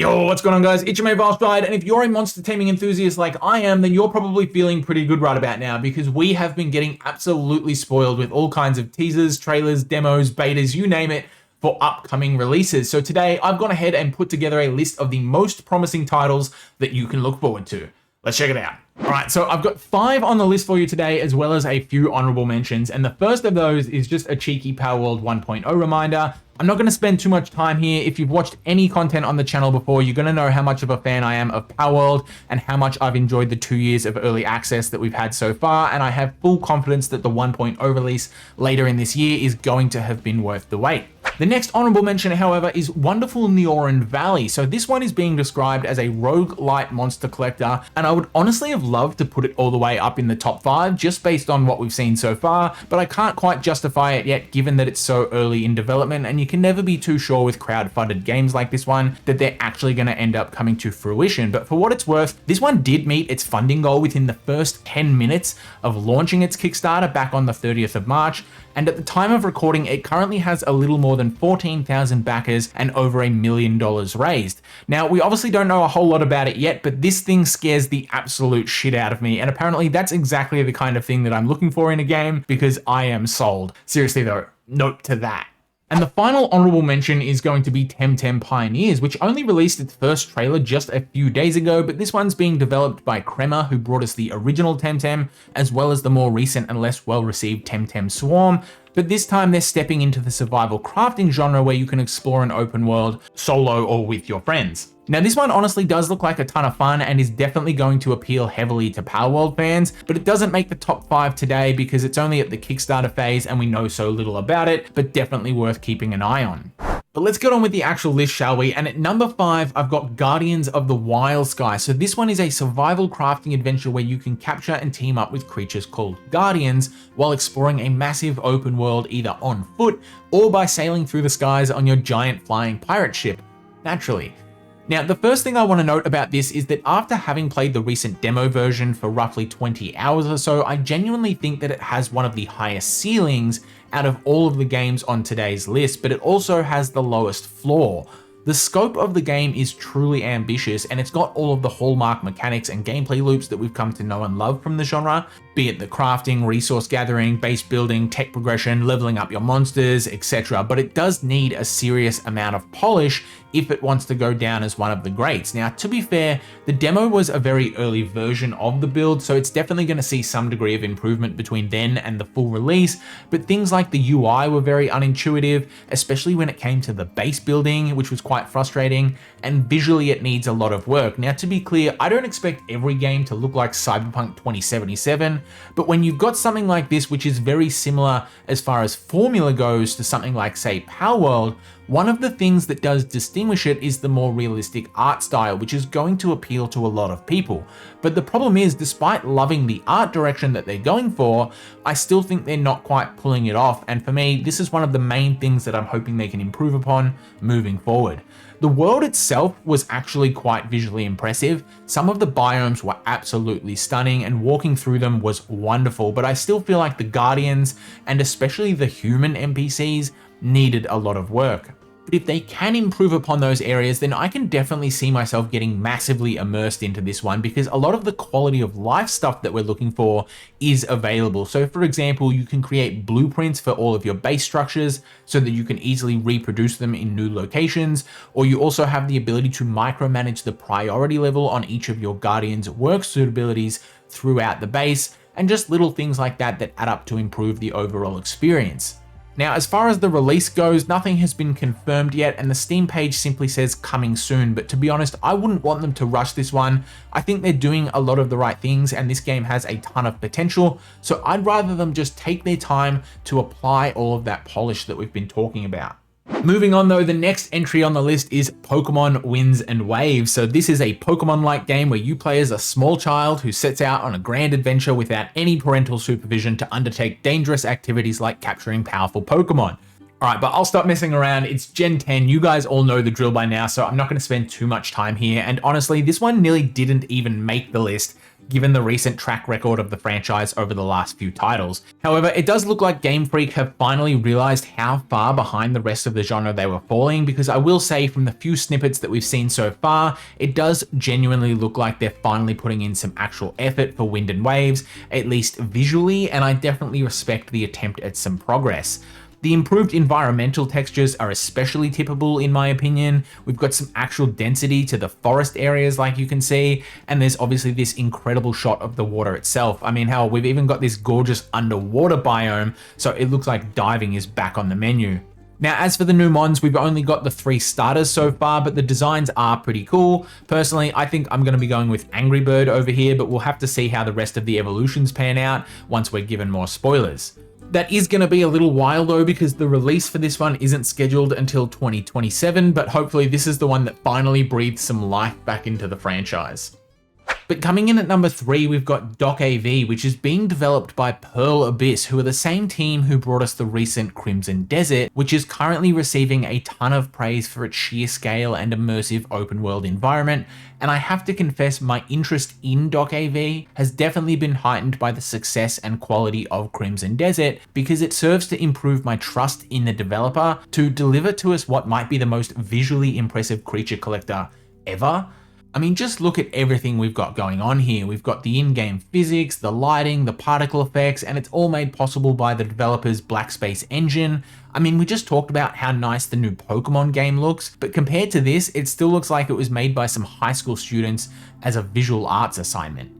Yo, what's going on, guys? It's your mate Valstride, and if you're a monster taming enthusiast like I am, then you're probably feeling pretty good right about now because we have been getting absolutely spoiled with all kinds of teasers, trailers, demos, betas, you name it, for upcoming releases. So today, I've gone ahead and put together a list of the most promising titles that you can look forward to. Let's check it out. All right, so I've got 5 on the list for you today, as well as a few honorable mentions, and the first of those is just a cheeky Palworld 1.0 reminder. I'm not going to spend too much time here. If you've watched any content on the channel before, you're going to know how much of a fan I am of Palworld and how much I've enjoyed the 2 years of early access that we've had so far, and I have full confidence that the 1.0 release later in this year is going to have been worth the wait. The next honorable mention, however, is Wonderful Neoran Valley. So this one is being described as a roguelite monster collector, and I would honestly have loved to put it all the way up in the top 5 just based on what we've seen so far, but I can't quite justify it yet given that it's so early in development, and you can never be too sure with crowd-funded games like this one that they're actually going to end up coming to fruition. But for what it's worth, this one did meet its funding goal within the first 10 minutes of launching its Kickstarter back on the 30th of March, and at the time of recording, it currently has a little more than 14,000 backers and over $1 million raised. Now, we obviously don't know a whole lot about it yet, but this thing scares the absolute shit out of me, and apparently that's exactly the kind of thing that I'm looking for in a game because I am sold. Seriously though, note to that. And the final honorable mention is going to be Temtem Pioneers, which only released its first trailer just a few days ago, but this one's being developed by Crema, who brought us the original Temtem, as well as the more recent and less well-received Temtem Swarm. But this time they're stepping into the survival crafting genre where you can explore an open world solo or with your friends. Now, this one honestly does look like a ton of fun and is definitely going to appeal heavily to Palworld fans, but it doesn't make the top 5 today because it's only at the Kickstarter phase and we know so little about it, but definitely worth keeping an eye on. But let's get on with the actual list, shall we? And at number 5, I've got Guardians of the Wild Sky. So this one is a survival crafting adventure where you can capture and team up with creatures called Guardians while exploring a massive open world either on foot or by sailing through the skies on your giant flying pirate ship, naturally. Now, the first thing I want to note about this is that after having played the recent demo version for roughly 20 hours or so, I genuinely think that it has one of the highest ceilings out of all of the games on today's list, but it also has the lowest floor. The scope of the game is truly ambitious, and it's got all of the hallmark mechanics and gameplay loops that we've come to know and love from the genre, be it the crafting, resource gathering, base building, tech progression, leveling up your monsters, etc. But it does need a serious amount of polish if it wants to go down as one of the greats. Now, to be fair, the demo was a very early version of the build, so it's definitely going to see some degree of improvement between then and the full release, but things like the UI were very unintuitive, especially when it came to the base building, which was quite frustrating, and visually it needs a lot of work. Now, to be clear, I don't expect every game to look like Cyberpunk 2077, but when you've got something like this, which is very similar as far as formula goes to something like, say, Palworld, one of the things that does distinguish it is the more realistic art style, which is going to appeal to a lot of people. But the problem is, despite loving the art direction that they're going for, I still think they're not quite pulling it off, and for me, this is one of the main things that I'm hoping they can improve upon moving forward. The world itself was actually quite visually impressive. Some of the biomes were absolutely stunning and walking through them was wonderful, but I still feel like the Guardians, and especially the human NPCs, needed a lot of work. But if they can improve upon those areas, then I can definitely see myself getting massively immersed into this one because a lot of the quality of life stuff that we're looking for is available. So for example, you can create blueprints for all of your base structures so that you can easily reproduce them in new locations, or you also have the ability to micromanage the priority level on each of your Guardians' work suitabilities throughout the base, and just little things like that that add up to improve the overall experience. Now, as far as the release goes, nothing has been confirmed yet, and the Steam page simply says coming soon, but to be honest, I wouldn't want them to rush this one. I think they're doing a lot of the right things, and this game has a ton of potential, so I'd rather them just take their time to apply all of that polish that we've been talking about. Moving on though, the next entry on the list is Pokemon Winds and Waves. So this is a Pokemon-like game where you play as a small child who sets out on a grand adventure without any parental supervision to undertake dangerous activities like capturing powerful Pokemon. Alright, but I'll stop messing around. It's Gen 10, you guys all know the drill by now, so I'm not going to spend too much time here, and honestly, this one nearly didn't even make the list given the recent track record of the franchise over the last few titles. However, it does look like Game Freak have finally realized how far behind the rest of the genre they were falling, because I will say from the few snippets that we've seen so far, it does genuinely look like they're finally putting in some actual effort for Wind and Waves, at least visually, and I definitely respect the attempt at some progress. The improved environmental textures are especially tippable in my opinion. We've got some actual density to the forest areas like you can see, and there's obviously this incredible shot of the water itself. I mean, hell, we've even got this gorgeous underwater biome, so it looks like diving is back on the menu. Now, as for the new mons, we've only got the 3 starters so far, but the designs are pretty cool. Personally, I think I'm going to be going with Angry Bird over here, but we'll have to see how the rest of the evolutions pan out once we're given more spoilers. That is going to be a little while though, because the release for this one isn't scheduled until 2027, but hopefully this is the one that finally breathes some life back into the franchise. But coming in at number 3, we've got DokeV, which is being developed by Pearl Abyss, who are the same team who brought us the recent Crimson Desert, which is currently receiving a ton of praise for its sheer scale and immersive open world environment. And I have to confess, my interest in DokeV has definitely been heightened by the success and quality of Crimson Desert, because it serves to improve my trust in the developer to deliver to us what might be the most visually impressive creature collector ever. I mean, just look at everything we've got going on here. We've got the in-game physics, the lighting, the particle effects, and it's all made possible by the developer's Black Space engine. I mean, we just talked about how nice the new Pokemon game looks, but compared to this, it still looks like it was made by some high school students as a visual arts assignment.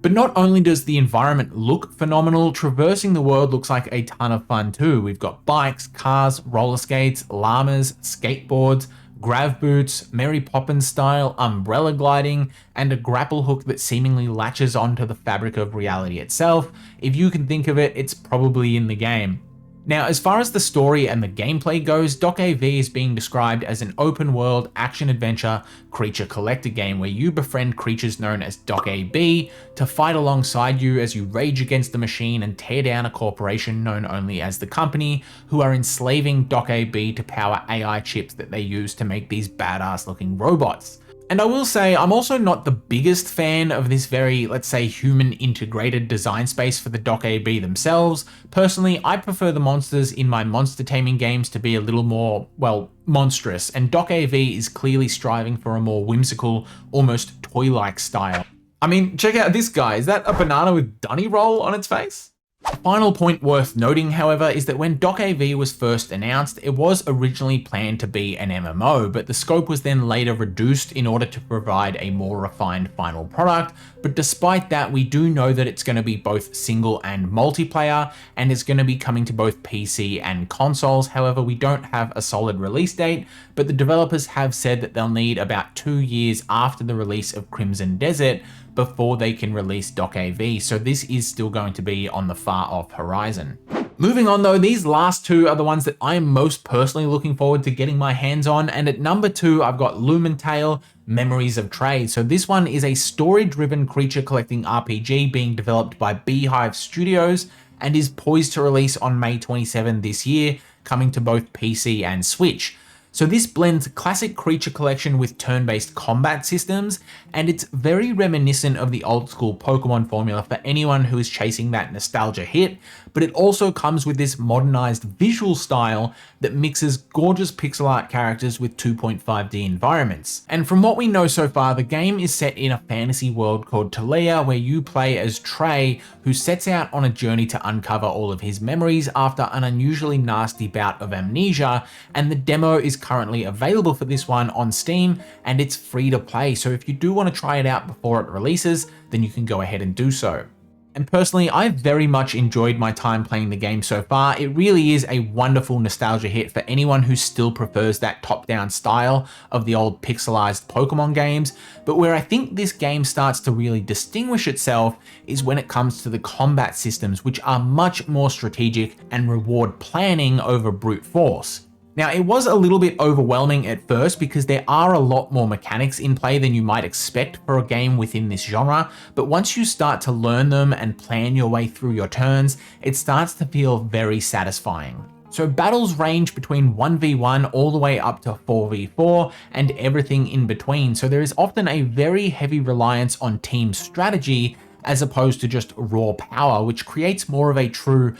But not only does the environment look phenomenal, traversing the world looks like a ton of fun too. We've got bikes, cars, roller skates, llamas, skateboards, grav boots, Mary Poppins style umbrella gliding, and a grapple hook that seemingly latches onto the fabric of reality itself. If you can think of it, it's probably in the game. Now, as far as the story and the gameplay goes, DokeV is being described as an open-world action-adventure creature collector game where you befriend creatures known as DokeB to fight alongside you as you rage against the machine and tear down a corporation known only as the Company, who are enslaving DokeB to power AI chips that they use to make these badass-looking robots. And I will say, I'm also not the biggest fan of this very, let's say, human-integrated design space for the DokeB themselves. Personally, I prefer the monsters in my monster taming games to be a little more, well, monstrous, and DokeV is clearly striving for a more whimsical, almost toy-like style. I mean, check out this guy. Is that a banana with dunny roll on its face? A final point worth noting, however, is that when DokeV was first announced, it was originally planned to be an MMO, but the scope was then later reduced in order to provide a more refined final product. But despite that, we do know that it's going to be both single and multiplayer, and it's going to be coming to both PC and consoles. However, we don't have a solid release date, but the developers have said that they'll need about 2 years after the release of Crimson Desert before they can release DokeV, so this is still going to be on the far off horizon. Moving on though, these last two are the ones that I am most personally looking forward to getting my hands on, and at number 2 I've got Lumentale, Memories of Trey. So this one is a story-driven creature collecting RPG being developed by Beehive Studios and is poised to release on May 27 this year, coming to both PC and Switch. So this blends classic creature collection with turn-based combat systems, and it's very reminiscent of the old school Pokemon formula for anyone who is chasing that nostalgia hit, but it also comes with this modernized visual style that mixes gorgeous pixel art characters with 2.5D environments. And from what we know so far, the game is set in a fantasy world called Talea, where you play as Trey, who sets out on a journey to uncover all of his memories after an unusually nasty bout of amnesia, and the demo is currently available for this one on Steam, and it's free to play, so if you do want to try it out before it releases, then you can go ahead and do so. And personally, I've very much enjoyed my time playing the game so far. It really is a wonderful nostalgia hit for anyone who still prefers that top-down style of the old pixelized Pokemon games, but where I think this game starts to really distinguish itself is when it comes to the combat systems, which are much more strategic and reward planning over brute force. Now, it was a little bit overwhelming at first because there are a lot more mechanics in play than you might expect for a game within this genre, but once you start to learn them and plan your way through your turns, it starts to feel very satisfying. So battles range between 1v1 all the way up to 4v4 and everything in between, so there is often a very heavy reliance on team strategy, as opposed to just raw power, which creates more of a true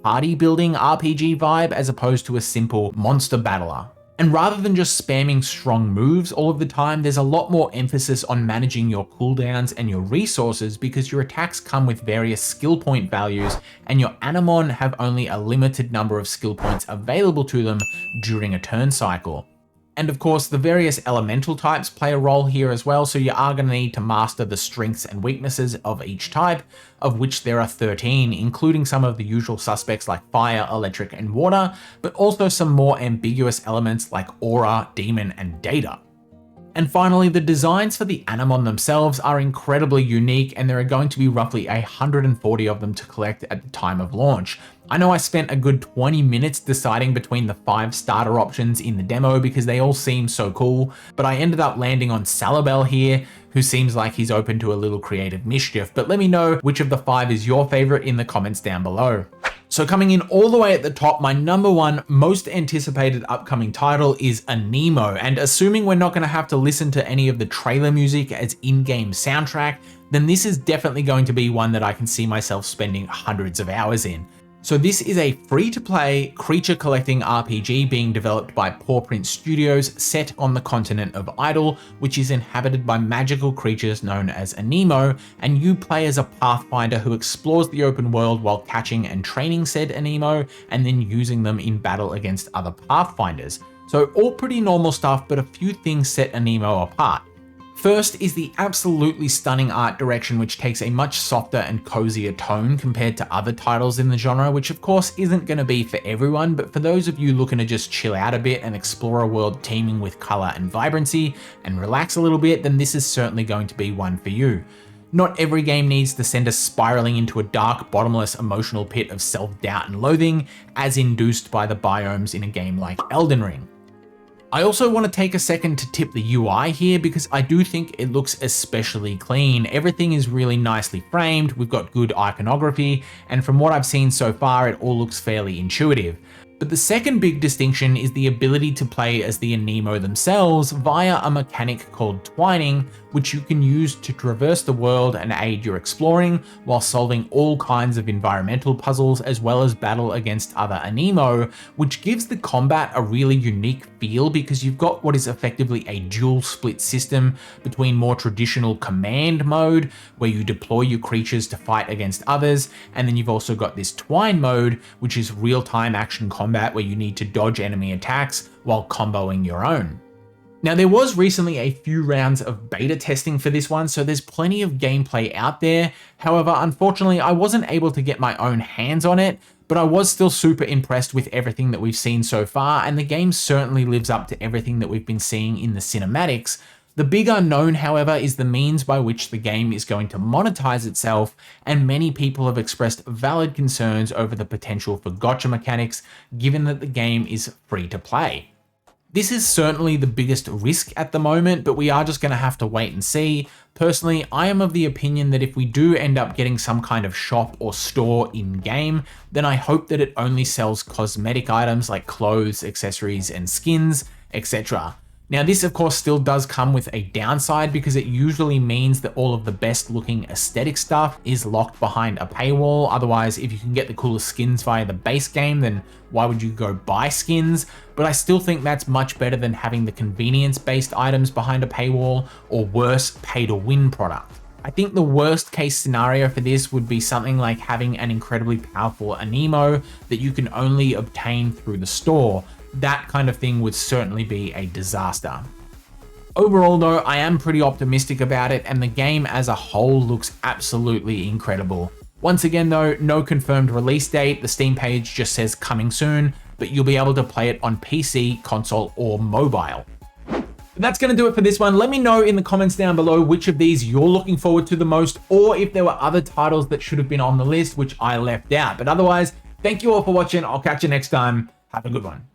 party building RPG vibe as opposed to a simple monster battler. And rather than just spamming strong moves all of the time, there's a lot more emphasis on managing your cooldowns and your resources because your attacks come with various skill point values and your Animon have only a limited number of skill points available to them during a turn cycle. And of course, the various elemental types play a role here as well, so you are going to need to master the strengths and weaknesses of each type, of which there are 13, including some of the usual suspects like fire, electric, and water, but also some more ambiguous elements like aura, demon, and data. And finally, the designs for the Animon themselves are incredibly unique, and there are going to be roughly 140 of them to collect at the time of launch. I know I spent a good 20 minutes deciding between the 5 starter options in the demo because they all seem so cool, but I ended up landing on Salabel here, who seems like he's open to a little creative mischief. But let me know which of the 5 is your favorite in the comments down below. So coming in all the way at the top, my number 1 most anticipated upcoming title is Aniimo, and assuming we're not going to have to listen to any of the trailer music as in-game soundtrack, then this is definitely going to be one that I can see myself spending hundreds of hours in. So this is a free-to-play creature collecting RPG being developed by Paw Print Studios, set on the continent of Idle, which is inhabited by magical creatures known as Aniimo, and you play as a pathfinder who explores the open world while catching and training said Aniimo, and then using them in battle against other pathfinders. So all pretty normal stuff, but a few things set Aniimo apart. First is the absolutely stunning art direction, which takes a much softer and cozier tone compared to other titles in the genre, which of course isn't going to be for everyone, but for those of you looking to just chill out a bit and explore a world teeming with color and vibrancy and relax a little bit, then this is certainly going to be one for you. Not every game needs to send us spiraling into a dark, bottomless emotional pit of self-doubt and loathing, as induced by the biomes in a game like Elden Ring. I also want to take a second to tip the UI here because I do think it looks especially clean. Everything is really nicely framed, we've got good iconography, and from what I've seen so far, it all looks fairly intuitive. But the second big distinction is the ability to play as the Aniimo themselves via a mechanic called twining, which you can use to traverse the world and aid your exploring while solving all kinds of environmental puzzles as well as battle against other Aniimo, which gives the combat a really unique feel because you've got what is effectively a dual split system between more traditional command mode where you deploy your creatures to fight against others, and then you've also got this twine mode, which is real-time action combat where you need to dodge enemy attacks while comboing your own. Now, there was recently a few rounds of beta testing for this one, so there's plenty of gameplay out there. However, unfortunately, I wasn't able to get my own hands on it, but I was still super impressed with everything that we've seen so far, and the game certainly lives up to everything that we've been seeing in the cinematics. The big unknown, however, is the means by which the game is going to monetize itself, and many people have expressed valid concerns over the potential for gotcha mechanics, given that the game is free to play. This is certainly the biggest risk at the moment, but we are just going to have to wait and see. Personally, I am of the opinion that if we do end up getting some kind of shop or store in-game, then I hope that it only sells cosmetic items like clothes, accessories, and skins, etc. Now, this of course still does come with a downside because it usually means that all of the best looking aesthetic stuff is locked behind a paywall. Otherwise, if you can get the coolest skins via the base game, then why would you go buy skins? But I still think that's much better than having the convenience-based items behind a paywall, or worse, pay-to-win product. I think the worst case scenario for this would be something like having an incredibly powerful Aniimo that you can only obtain through the store. That kind of thing would certainly be a disaster. Overall though, I am pretty optimistic about it, and the game as a whole looks absolutely incredible. Once again though, no confirmed release date, the Steam page just says coming soon, but you'll be able to play it on PC, console, or mobile. That's going to do it for this one. Let me know in the comments down below which of these you're looking forward to the most, or if there were other titles that should have been on the list which I left out. But otherwise, thank you all for watching. I'll catch you next time. Have a good one.